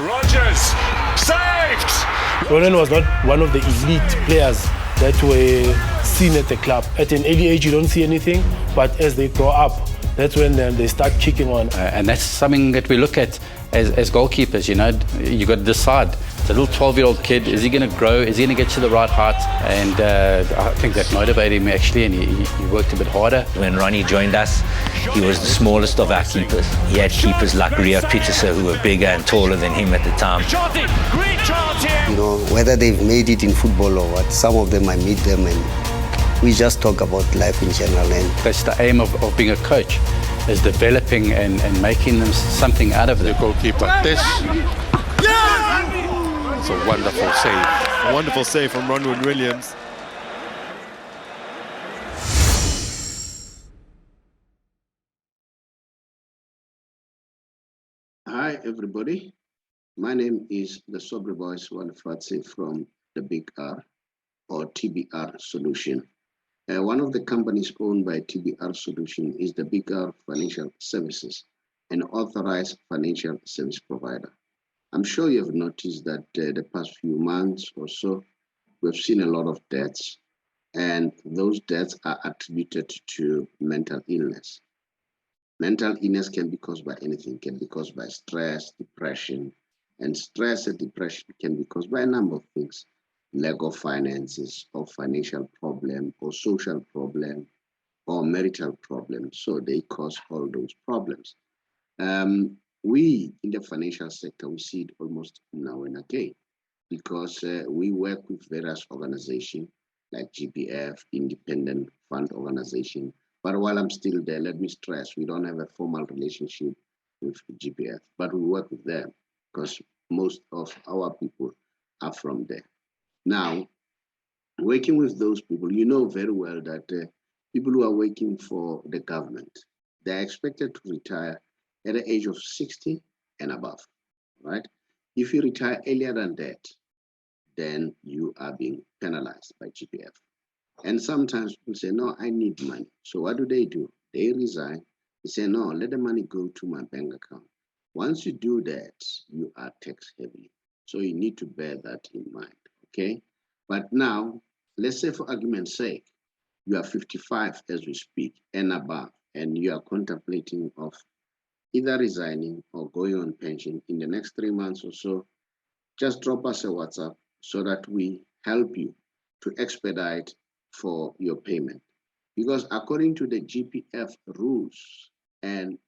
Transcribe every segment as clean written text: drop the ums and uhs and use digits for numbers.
Rogers, saved! Ronwen was not one of the elite players that were seen at the club. At an early age, you don't see anything, but as they grow up, that's when they start kicking on. And that's something that we look at as goalkeepers, you know. You got to decide. The little 12-year-old kid, is he going to grow? Is he going to get to the right height? And I think that motivated him actually, and he worked a bit harder. When Ronnie joined us, he was the smallest of our keepers. He had keepers like Ria Pieterse who were bigger and taller than him at the time. Great chance here! You know, whether they've made it in football or what, some of them I meet them and we just talk about life in general. And that's the aim of being a coach, is developing and making them something out of The it. goalkeeper, this. It's a wonderful save. A wonderful save from Ronwen Williams. Hi, everybody. My name is the Sobre Boys Wanafatse from the Big R, or TBR Solution. One of the companies owned by TBR Solution is the Big R Financial Services, an authorized financial service provider. I'm sure you have noticed that the past few months or so, we've seen a lot of deaths, and those deaths are attributed to mental illness. Mental illness can be caused by anything, can be caused by stress, depression, and stress and depression can be caused by a number of things: lack of finances, or financial problem, or social problem, or marital problem. So they cause all those problems. We in the financial sector, we see it almost now and again because we work with various organizations like GPF, Independent Fund Organization. But while I'm still there, let me stress, we don't have a formal relationship with GPF, but we work with them because most of our people are from there. Now, working with those people, you know very well that people who are working for the government, they're expected to retire at the age of 60 and above, right? If you retire earlier than that, then you are being penalized by GPF. And sometimes people say, no, I need money. So what do? They resign. They say, no, let the money go to my bank account. Once you do that, you are tax heavy. So you need to bear that in mind, okay? But now, let's say for argument's sake, you are 55 as we speak and above, and you are contemplating of either resigning or going on pension in the next 3 months or so, just drop us a WhatsApp so that we help you to expedite for your payment. Because according to the GPF rules and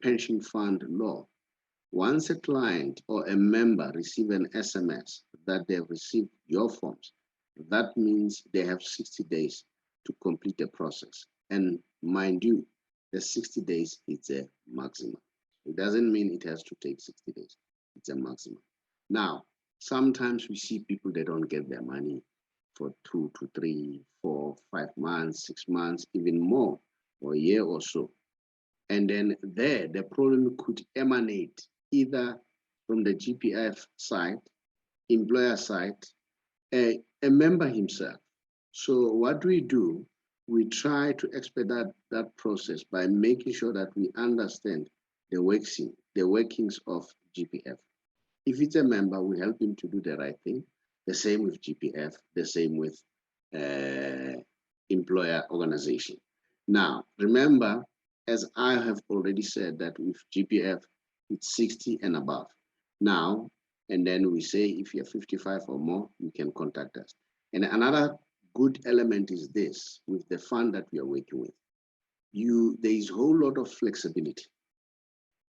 pension fund law, once a client or a member receive an SMS that they've received your forms, that means they have 60 days to complete the process. And mind you, the 60 days is a maximum. It doesn't mean it has to take 60 days. It's a maximum. Now, sometimes we see people that don't get their money for 2 to 3, 4, 5 months, 6 months, even more, or a year or so. And then there, the problem could emanate either from the GPF side, employer side, a member himself. So what do? We try to expedite that process by making sure that we understand the workings of GPF. If it's a member, we help him to do the right thing. The same with GPF, the same with employer organization. Now, remember, as I have already said, that with GPF, it's 60 and above. Now, and then we say if you're 55 or more, you can contact us. And another good element is this: with the fund that we are working with, there is a whole lot of flexibility.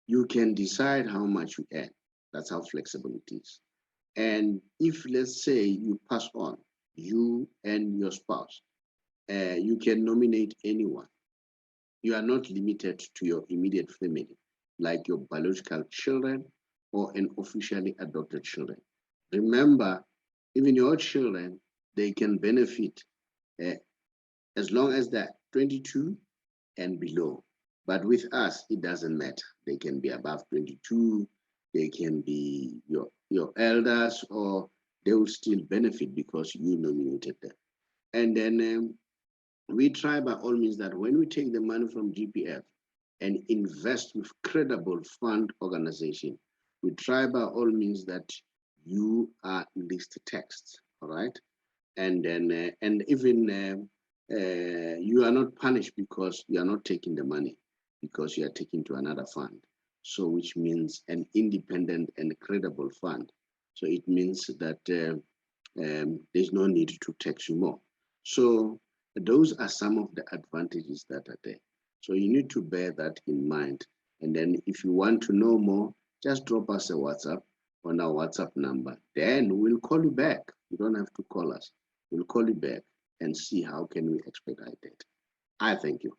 You can decide how much you earn. That's how flexible it is. And if, let's say, you pass on, you and your spouse, you can nominate anyone. You are not limited to your immediate family, like your biological children or an officially adopted children. Remember, even your children, they can benefit as long as they're 22 and below. But with us, it doesn't matter. They can be above 22, they can be your elders, or they will still benefit because you nominated them. And then we try by all means that when we take the money from GPF and invest with credible fund organization, We try by all means that you are list text, all right? And then, and even you are not punished because you are not taking the money, because you are taking to another fund. So which means an independent and credible fund. So it means that there's no need to tax you more. So those are some of the advantages that are there. So you need to bear that in mind. And then if you want to know more, just drop us a WhatsApp on our WhatsApp number. Then we'll call you back. You don't have to call us. We'll call you back and see how can we expedite it. I thank you.